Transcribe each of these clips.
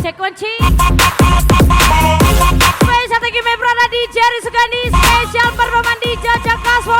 cek kunci. Spesial thank you my brother di Jerry Sugandi. Spesial performan di Jajak Kaswo.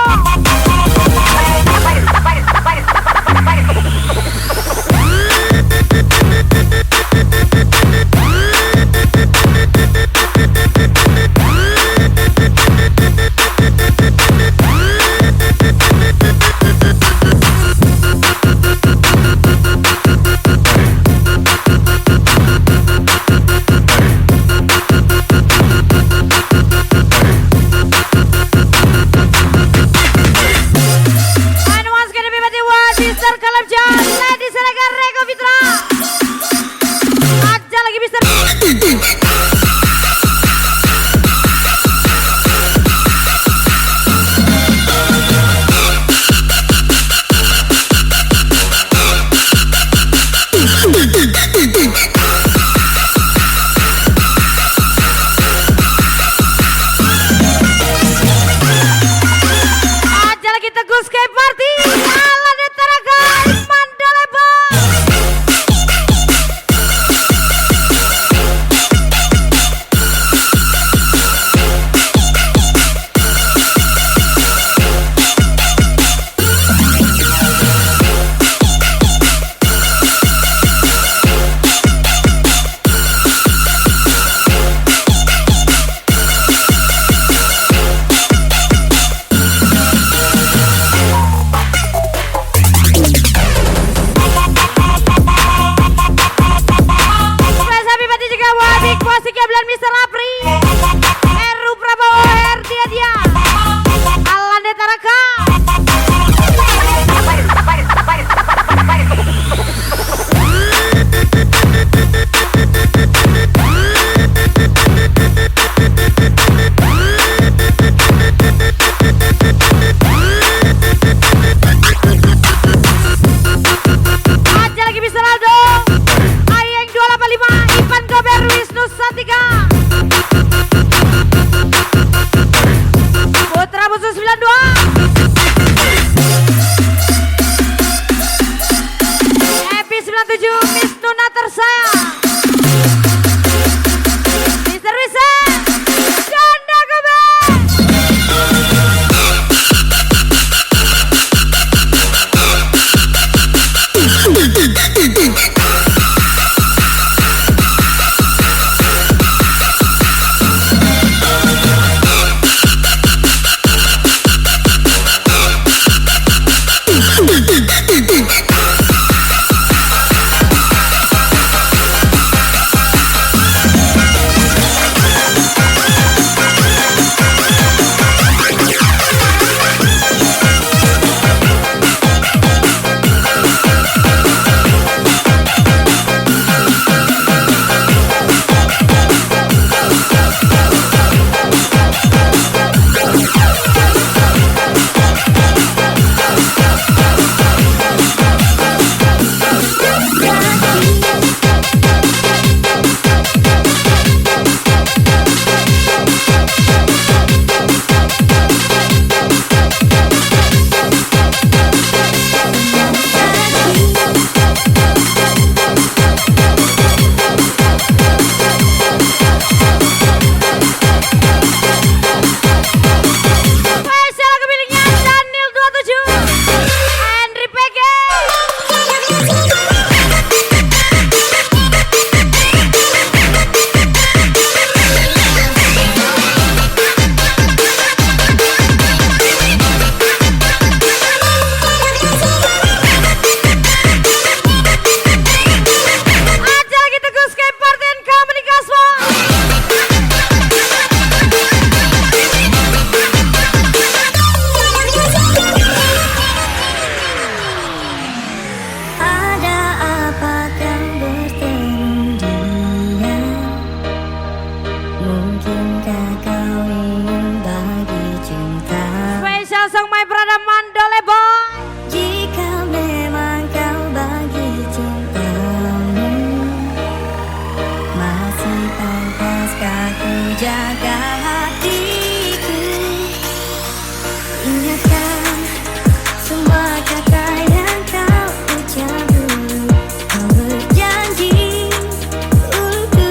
Untuk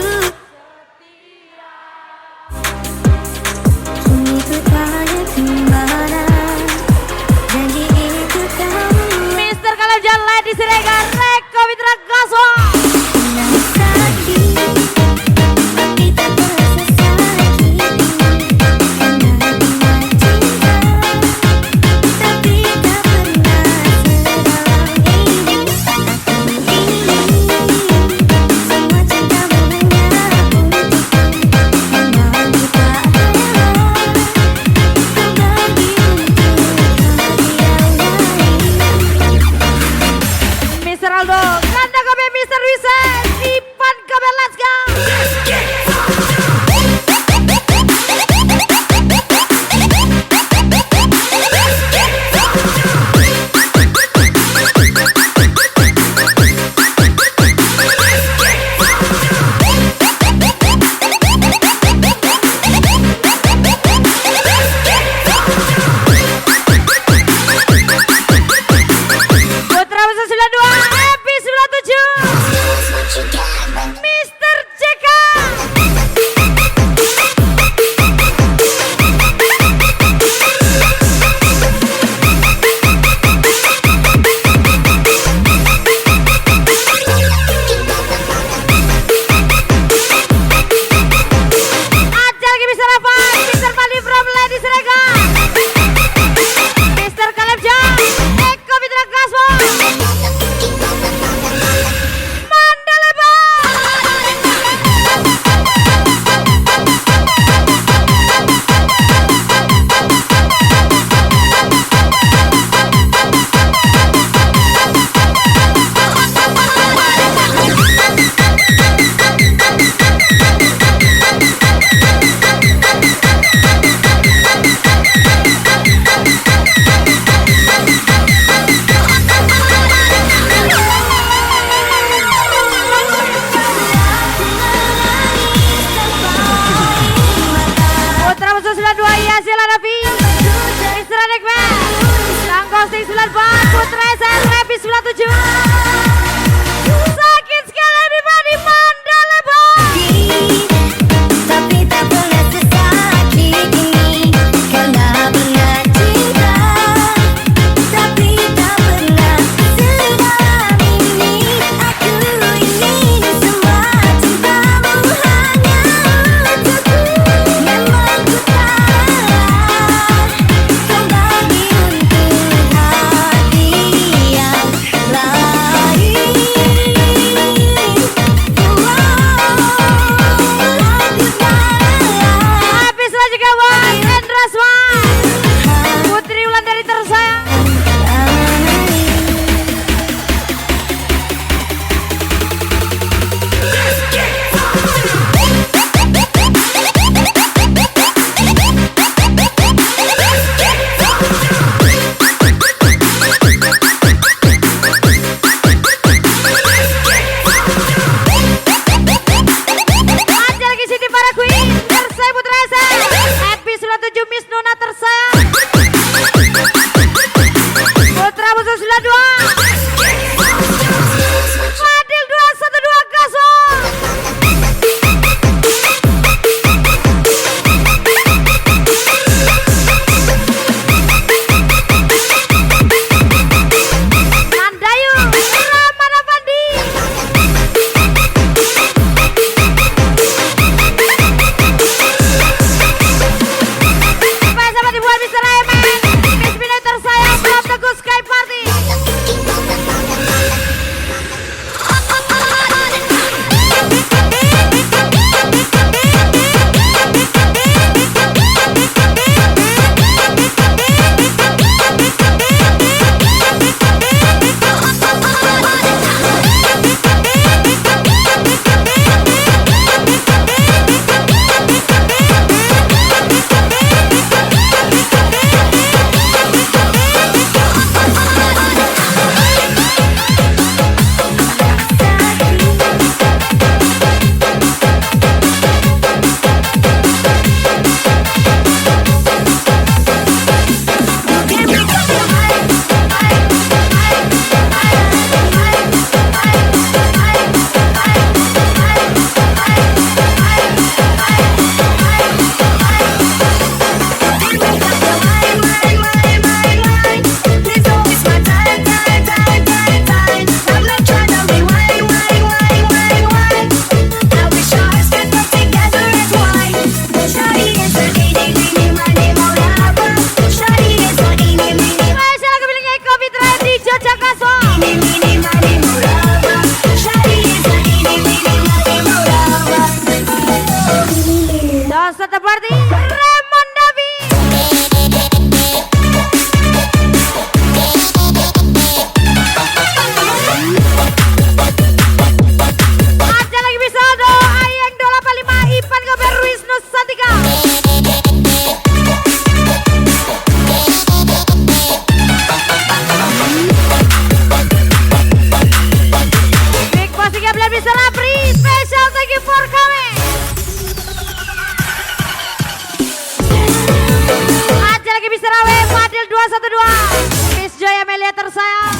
212 Miss Joy Amelia tersayang,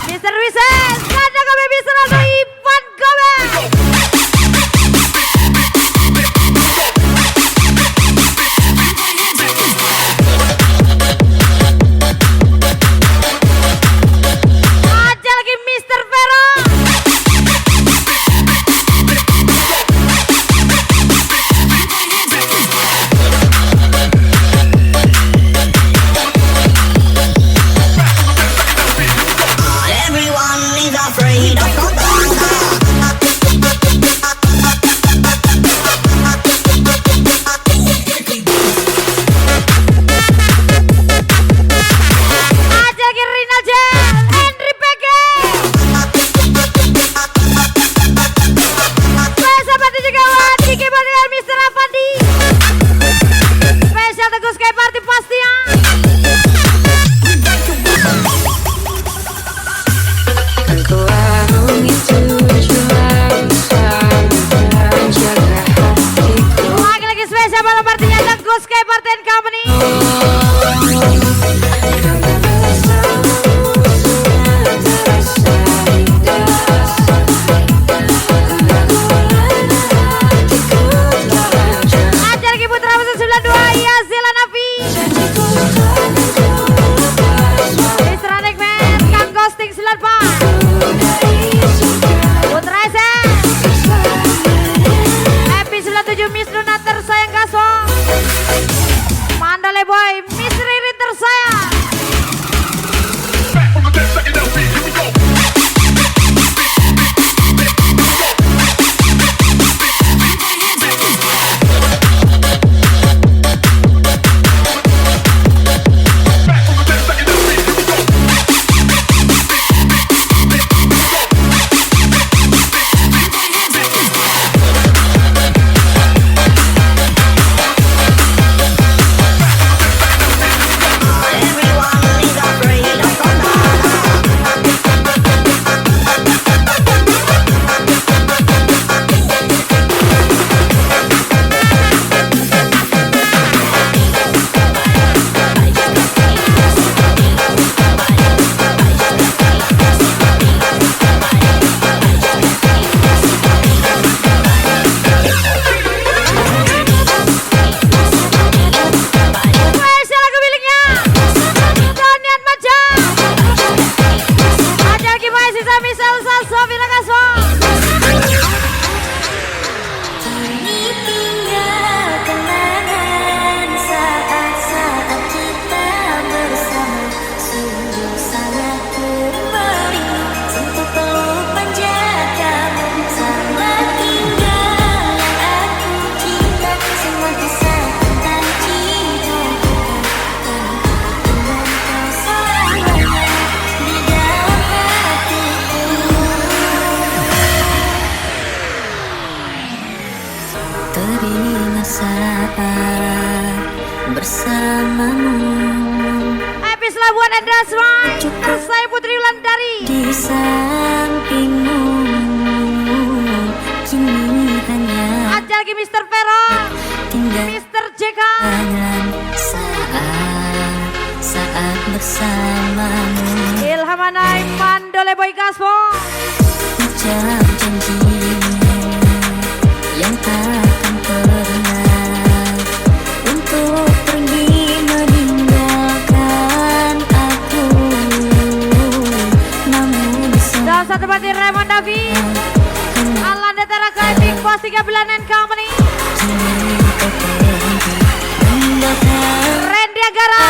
Mr. Wises, Kanda Kobe Mr. Aldo Ivan Kobe. Aja lagi Mr. Vero. Saya Putri Wulandari di sampingmu, kini hanya ada lagi Mr. Vero, Mr. JK. Saat bersamamu, Ilham Anai Mandole Boy Kaspo, ucap janji yang takkan pernah untuk pergi meninggalkan aku. Namun dalam satu batin Raymond Davi, Alanda Teraka Big Boss 3 Bilan and Company, Randy Agara.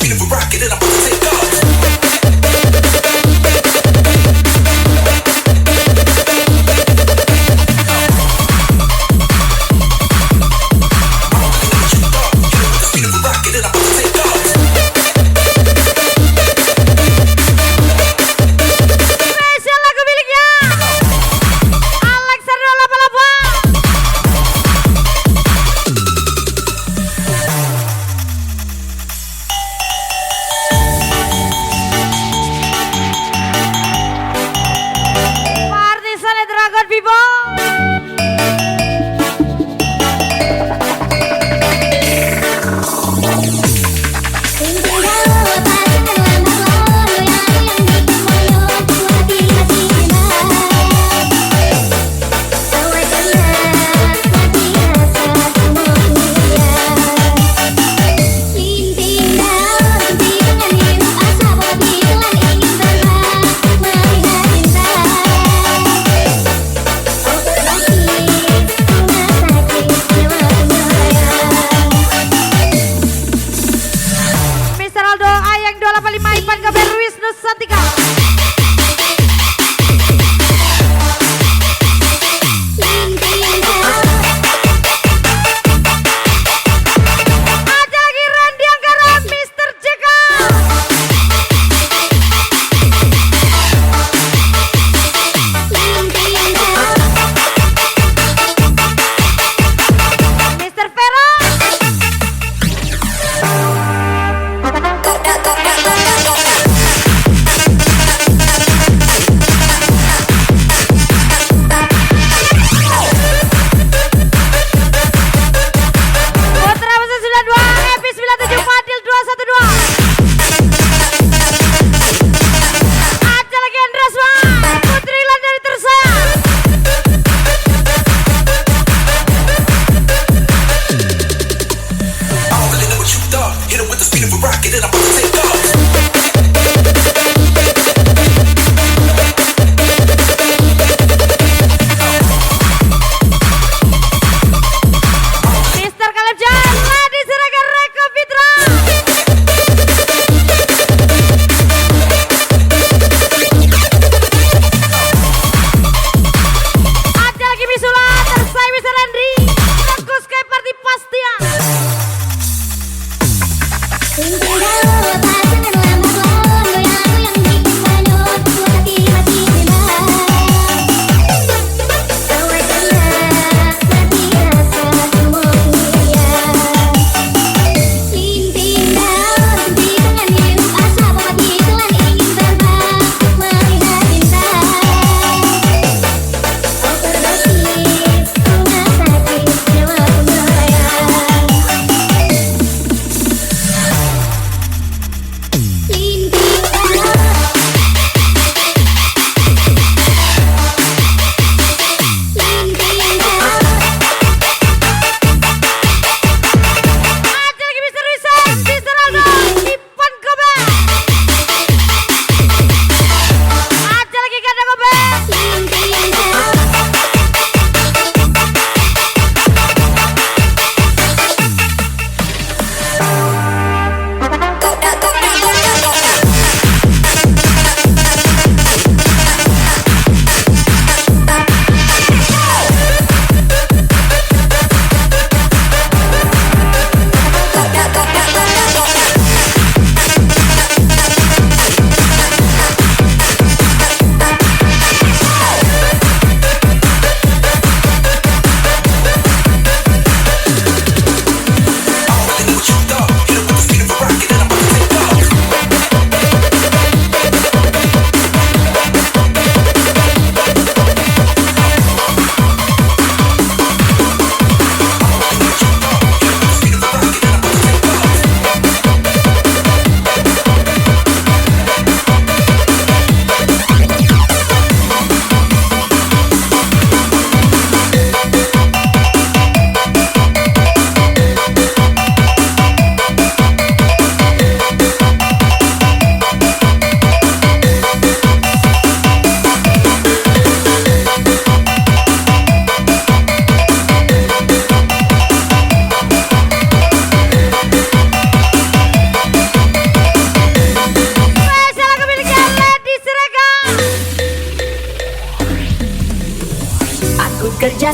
speed of a rocket and I'm about to take off. Spesial lagu miliknya Alexander 88.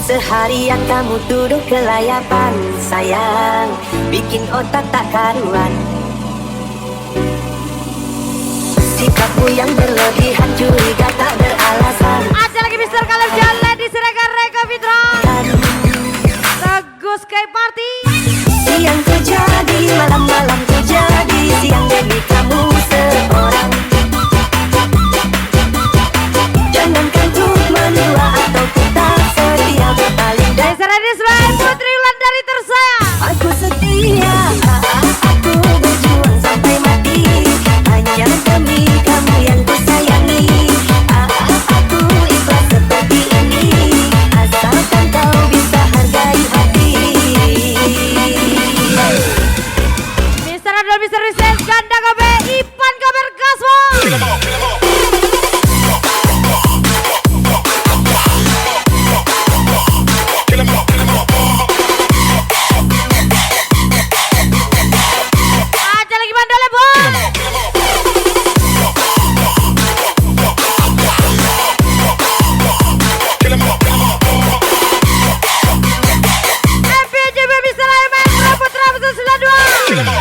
Seharian kamu duduk kelayapan sayang, bikin otak tak karuan. Sikapmu yang berlebihan curiga tak beralasan. Ada lagi Mr. Kaleb Jalan di Siregar Reka Fitra Teguh Sky Party. Siang terjadi, malam-malam terjadi, siang demi kamu seorang. Jangankan untuk mendua atau kita setia berpaling. Desa Radiswe Putri Wulandari tersayang. Aku setia, aku berjuang sampai mati, hanya demi kamu yang kusayangi. Aku ikhlas seperti ini, asalkan kau bisa hargai hati. Mr. Adol Mr. Reses Ganda Kobe Ipan Kabar Kasmo. Ada lagi Mandole Boy. FBJB Mr. Ayman Putra Betul 92.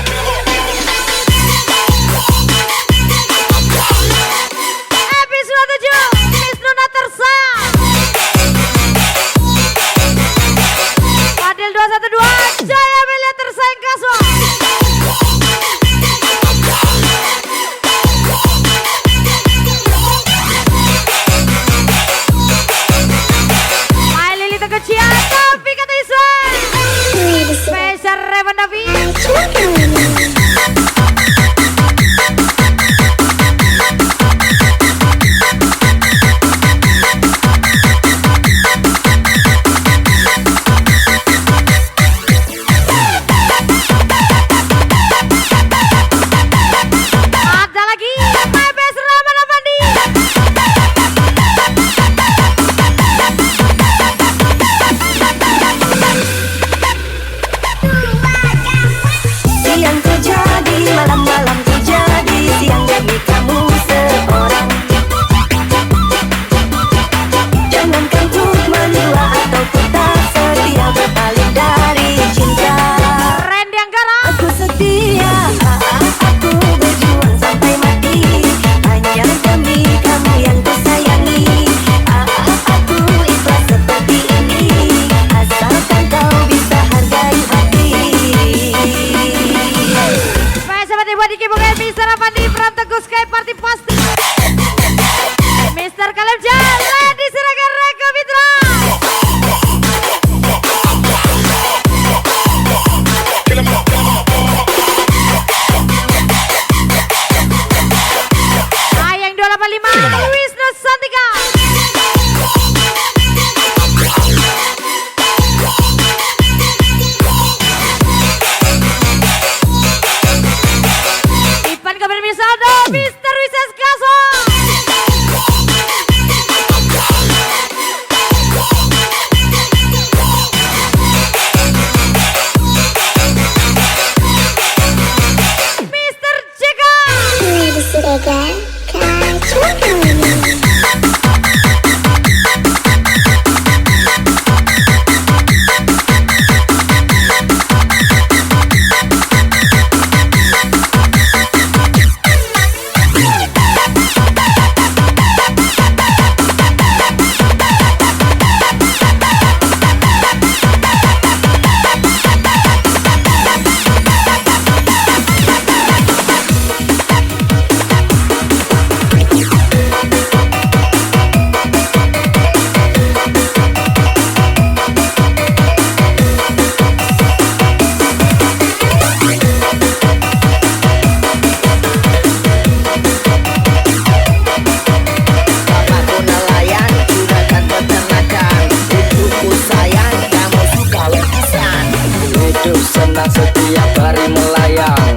senang setiap hari melayang.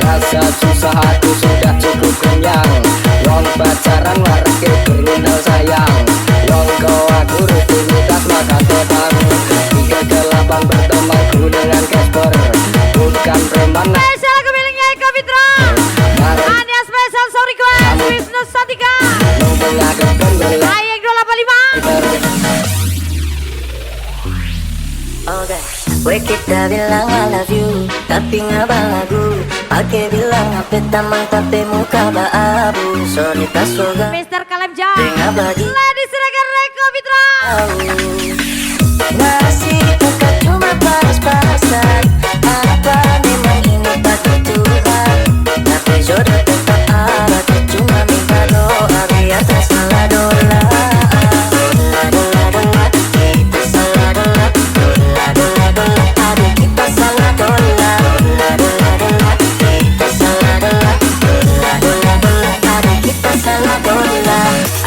Rasa susah hati sudah cukup kenyang. Wong pacaran warga berundang sayang. Wong kau aku rutinitas makan tebang. Kegelapan bertemanku dengan Casper. Bukan preman. Spesial lagu miliknya Eka Fitra. Hanya spesial sorry request Wisnu Santika. Ayeng 285. bilang I love you, tapi nggak balagu. Pakai bilang apa tamang tapi muka baabu. Sorry tak soga Mr. Kalem Jam. Dengar bagi Ladies Regan Reko Fitra. nasi bukan cuma panas-panasan. Apa memang ini takdir Tuhan? Tapi jodoh tetap ada. Tak cuma minta doa biar tak salah dola. Dola dola dola, kita salah dola. Dola dola dola, aduh kita salah dola. Dola dola dola, kita salah dola. Dola dola dola, aduh kita salah dola.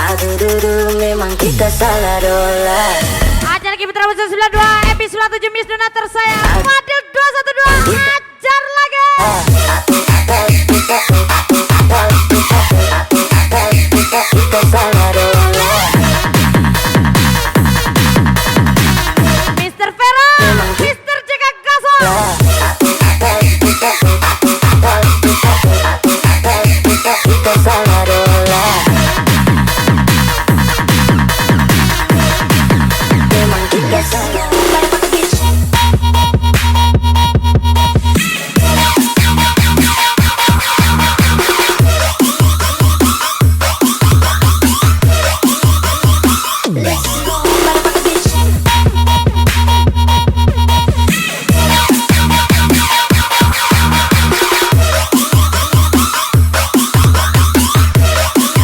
Aduh duduh memang kita salah dola. Ajar lagi Putra Musa 92 episode 7 Miss Dona tersayang Fadil 212 ajar lagi. Kita salah dola. Mr. Vero, Mr. JK Kaso. Kita salah dola. Memang kita salah.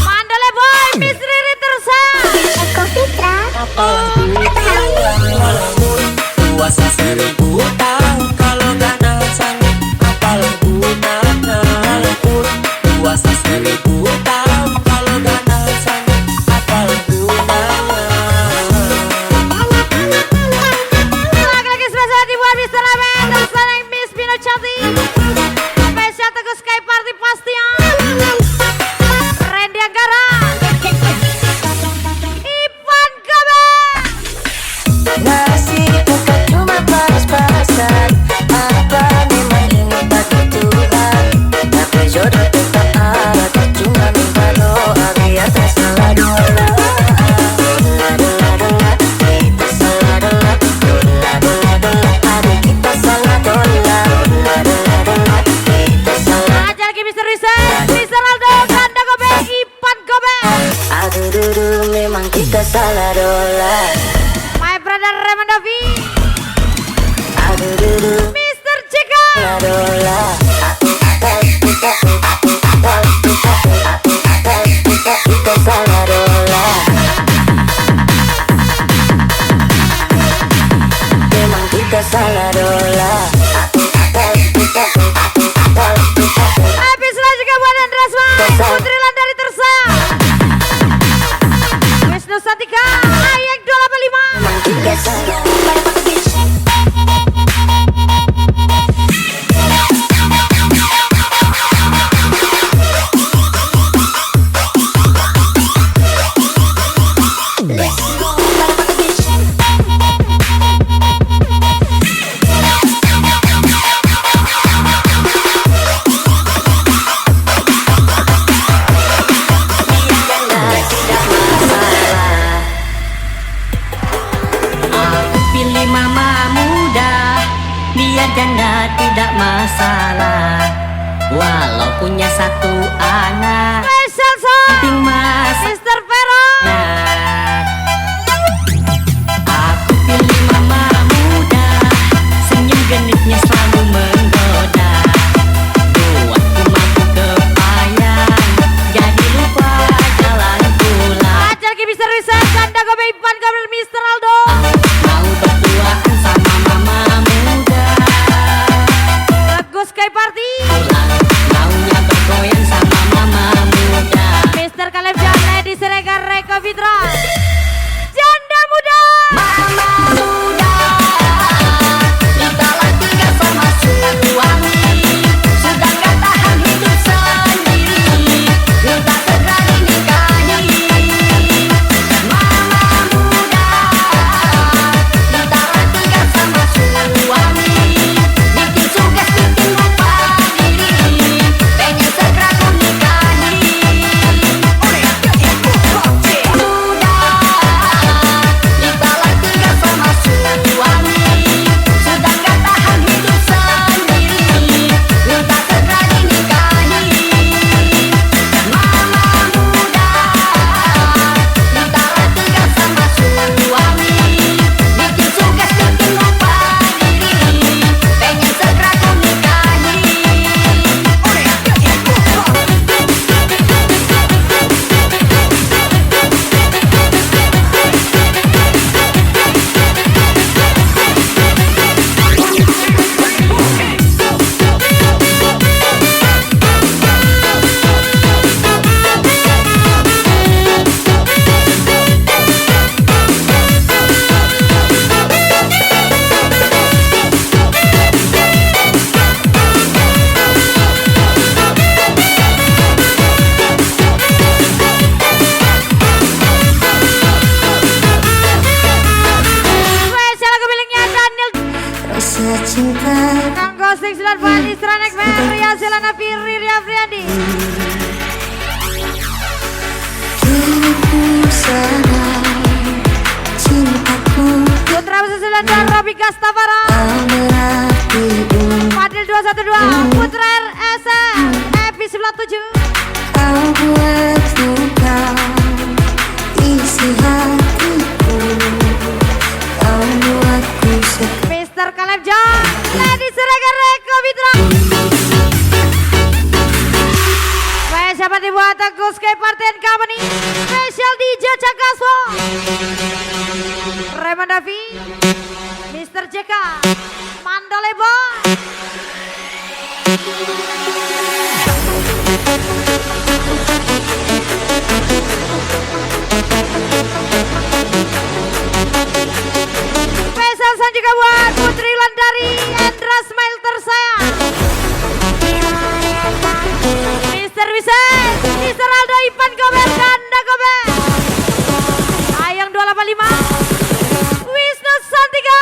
Mandale boy, Miss Riri tersayang. Puasa 1000 tahun kalau gak sanggup apalah gunanya. Puasa 1000 tahun kalau gak sanggup apalah gunanya. Lagi-lagi spesial dibuat Mr. Ramen tersayang Miss Pino Cantik. Spesial Teguh Sky Party pastinya. Randy Anggara. Ivan Kobe. Nasi bukan cuma panas-panasan. Apa memang ini takdir Tuhan? Tapi jodoh tetap ada. Tak cuma minta doa biar tak salah dola. Dola dola dola, kita salah dola. Dola dola dola, aduh kita salah dola. Dola dola dola, kita salah. Ajar lagi Mr. Reset, Mr. Aldo, Ganda Kobe, Ivan Kobe. Aduh duduh memang kita salah dola. My brother Raymond Davi, Aduh duduh Mr. JK. salah dola. Kita salah dola. Memang kita salah dola. Episode juga buat Andreas Mai, Putri Landari tersayang. Wisnu Satika, Ayek 285. Memang kita salah. Aku pilih mama muda, biar janda tidak masalah. Walau punya satu anak, Spesial song, penting masa Mr. Vero. Aku pilih mama muda, senyum genitnya selalu menggoda. Buatku mampu kepayang, jadi lupa jalan pulang. Ajar lagi Mr. Reset, Ganda Kobe, Ivan Kobe, Mr. Aldo. Mau berduaan sama mama muda, Teguh Sky Party, pulang maunya bergoyang sama mama muda. Mr. Kalem Jam, Ladies Regan Reko Fitra. closing 9 poin Isranek Ria Silana Firi Ria Friandi. Putra Susulan dan Robi Gastafara. Fadil 212 Putra RSM Epi 97. Kau buatku kau isi hatiku. Kau buatku Mr. Caleb John Lady Siregar Reko Fitra. Siapa dibuat Agus Sky Party and Company Special DJ Cakaso Raymond Davi Mr. JK Mandalebo. Special sound juga buat Putri Landari Endra Smile tersayang Mr. Wises, Mr. Aldo Ipan Gober, Ganda Gober Ayang 285 Wisnu Santika.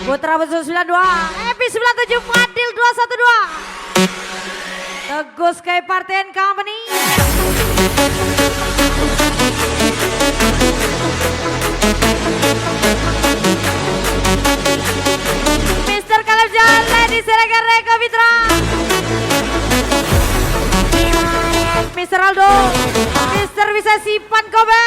Putra Besul 92 Epi 97 Fadil 212 Teguh Sky Party and Company. Mr. Caleb John Lady Siregar Reko Fitra. Mr. Aldo Mr. Wisesi Pan Kobe.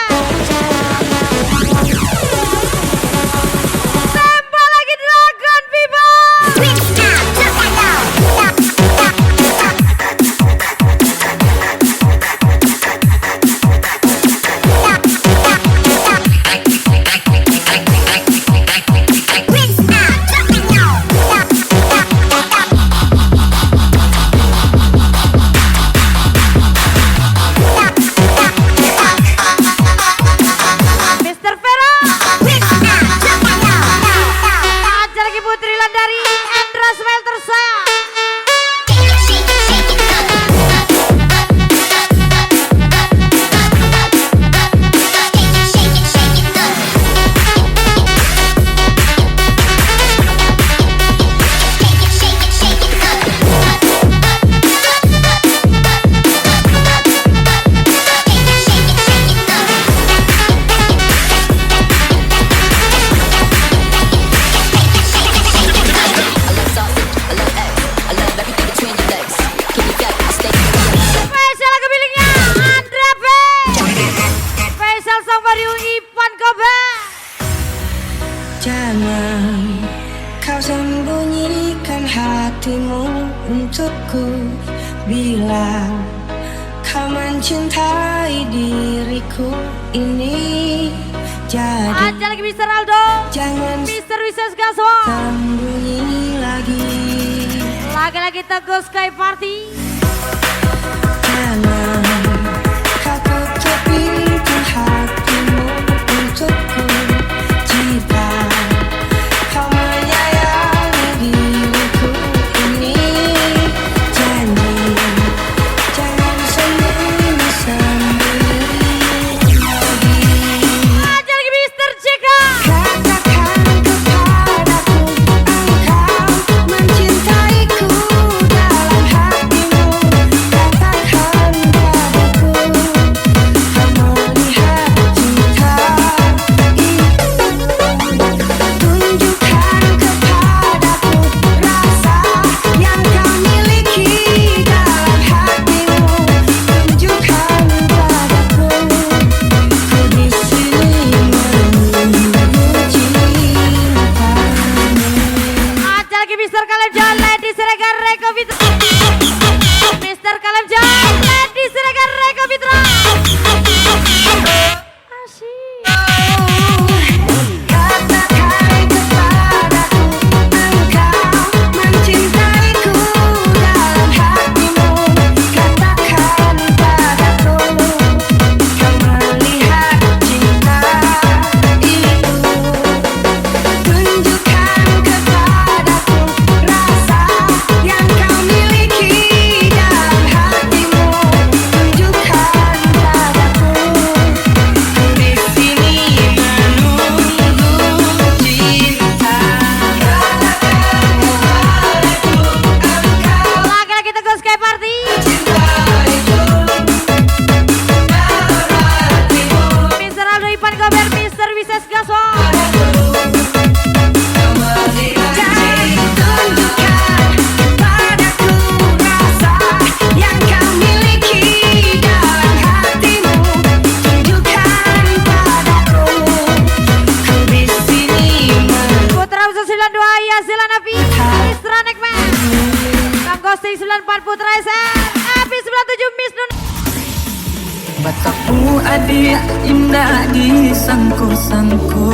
Jangan kau sembunyikan hatimu untukku. Bila kau mencintai diriku ini, jadi. Ada lagi Mr. Aldo, Jangan Mr. Wishes Gaswa. sembunyi lagi. Lagi-lagi Teguh Sky Party. Jangan kau tutup pintu hatimu untukku. Jika kau menyayangi diriku ini, janji jangan sembunyi-sembunyi lagi. Ada lagi Mr. Jika. Katakan kepadaku engkau mencintaiku dalam hatimu. Katakan padaku kau melihat cinta itu. Tunjukkan kepadaku rasa yang kau miliki dalam hatimu. Tunjukkan padaku ku di sini menunggu cintamu. Ada lagi Mr. Kalem John, Lady Siregar Reko Fitra. Mr. Kalem John, Lady Siregar Reko Fitra. Asyik. Katakan kepadaku engkau mencintaiku dalam hatimu. Katakan padaku kau melihat cinta itu. Tunjukkan kepadaku rasa yang kau miliki dalam hatimu. Tunjukkan padaku ku di sini menunggu cinta. Lagi-lagi Teguh Sky Party. Mr. Aldo Ipan Gober, Mr. Wishes Gaswa. Tunjukkan padaku rasa yang kau miliki dalam hatimu. Tunjukkan padaku ku di sini Putra Usus 92 Yasila Nafi, Isra Nekman. Kang Ghosting 94 Putra SR, Api 97 Miss Nun. Mataku adik indah di sangku-sangku,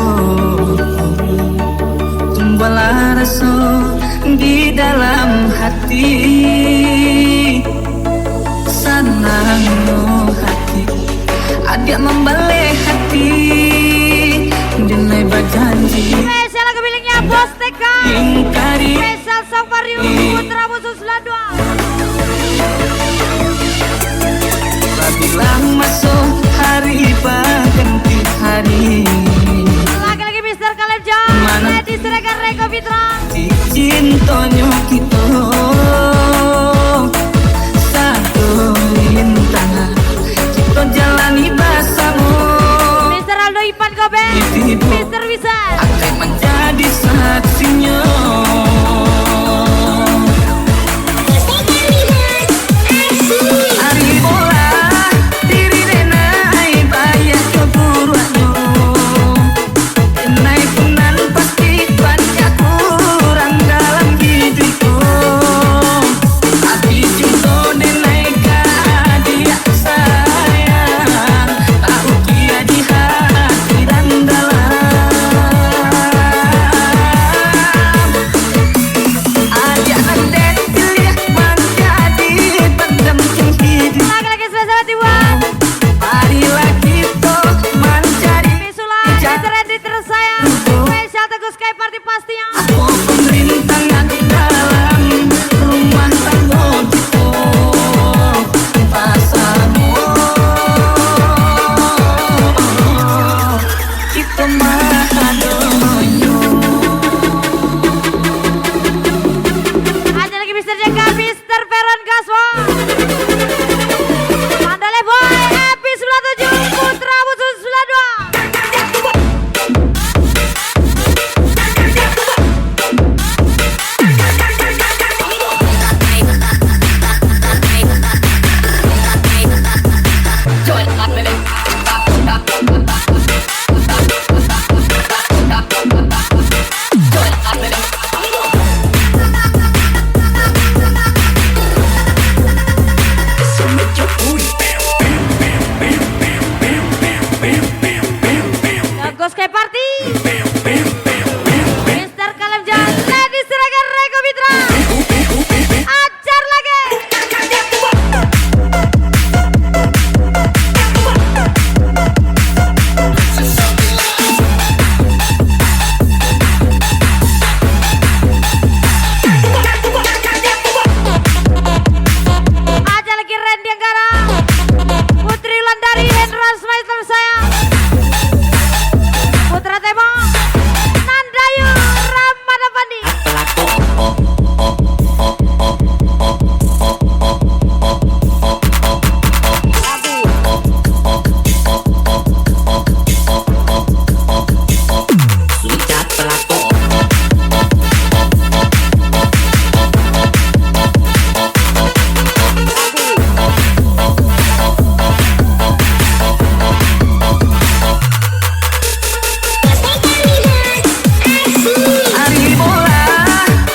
tumbuhlah rasa di dalam hati. Senang hati, adik membalik hati, dinai berjanji Spesial lagu miliknya Bos TK. ingkari. Spesial Song Vario Putra Usus 92. Bilang masuk hari pengganti hari, Lagi-lagi Mr. Kalem John, Mana? Lady Siregar Reko Fitra. di cintonyo kita satu rintangan kita jalani bersama. Mr. Aldo Ipan Gober, Itu. Mr. Wishes. Akan menjadi saksinya. Hari bola diri denai bayar keburuannya, denai punan pasti banyak kurang dalam hidupku. Hati cinta denai dia sayang, tahu dia di hati dan dalam. Sky Party. Mr. Kalemjan, Lady Siregar Reko Mitra. Ajar lagi. Ajar lagi Randy Anggara. Putri Landari Hendra Smile saya. Putra Temo Nandayu Ramadapandi. Licat pelaku. Ari bola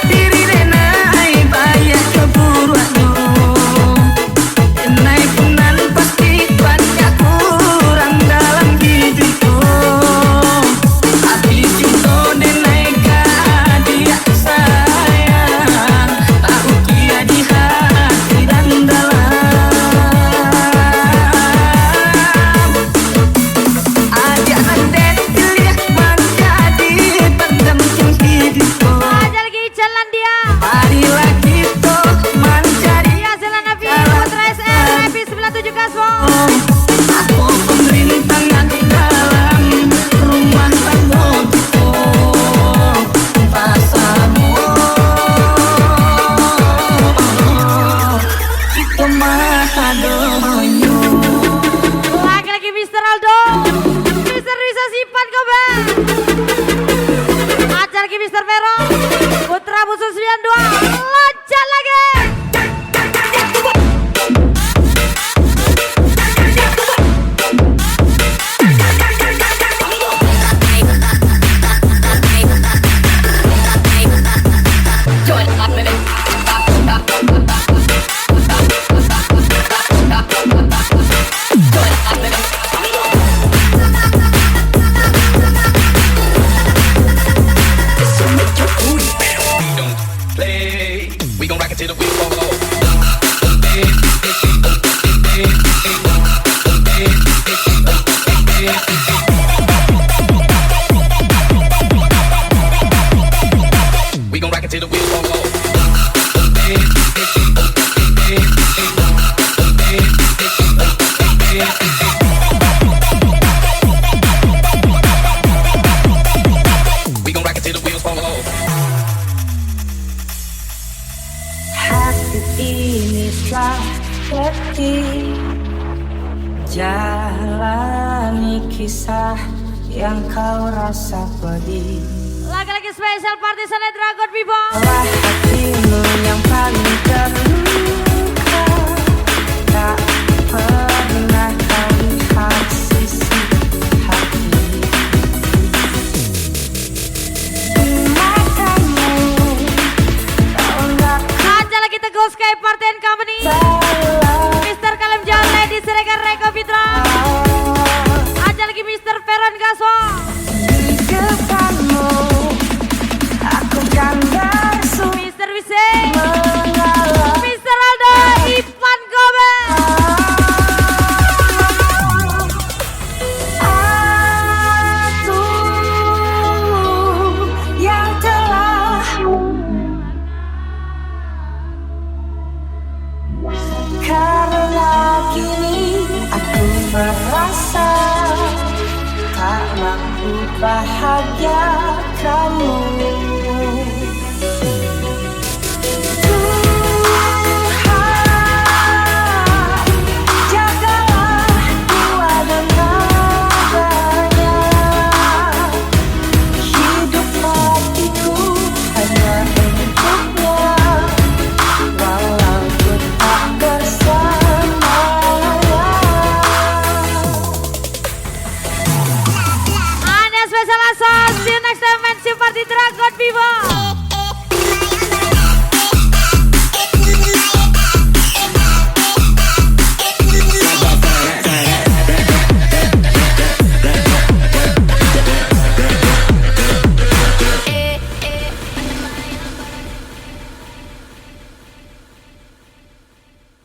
diri denai banyak keburuan naik punan pasti banyak kurang dalam hidupku. Habis itu denai dia sayang tahu dia di hati dan dalam ajak nandet lihat menjadi pendamping hidupku. Ajar lagi jalan dia. Marilah kita mencari Dia Zelan Nabi Putra SR Nabi 97 Kasmo. aku pemerintahan dalam rumah tangga kita pasamu kita maha doyo. Lagi-lagi Mr. Aldo. Mr. Risa Sipan Kobe. Ajar lagi Mr. Vero. Putra Musuh 92. Loncat lagi. We gon' rock it till the wheels fall off. We gon' rock it till the wheels fall off. We gon' rock it till the wheels fall off. Hati ini telah letih jalani kisah yang kau rasa pedih. Lagi-lagi spesial party Sana Dragon Vivo. Lah hatimu yang paling terluka, tak pernah kau lihat sisi hati di matamu. Kau nggak Ajar lagi Teguh Sky Party and Company. salah. Mr. Kalemjan Lady Siregar Reko Mitra. Ajar lagi Mr. Veron Gaswo. Di depanmu aku kan bersumpah Mr. Wiseng. mengalah. Mr. Aldo Ivan Gomez. Aku yang telah karena kini aku merasa tak mampu bahagia kamu. Tuhan, jagalah jiwa dan raganya. Hidup matiku hanya untuknya, walaupun tak bersamanya. Anda spesial asos. See you next time. Mention Party Dragon Vivo.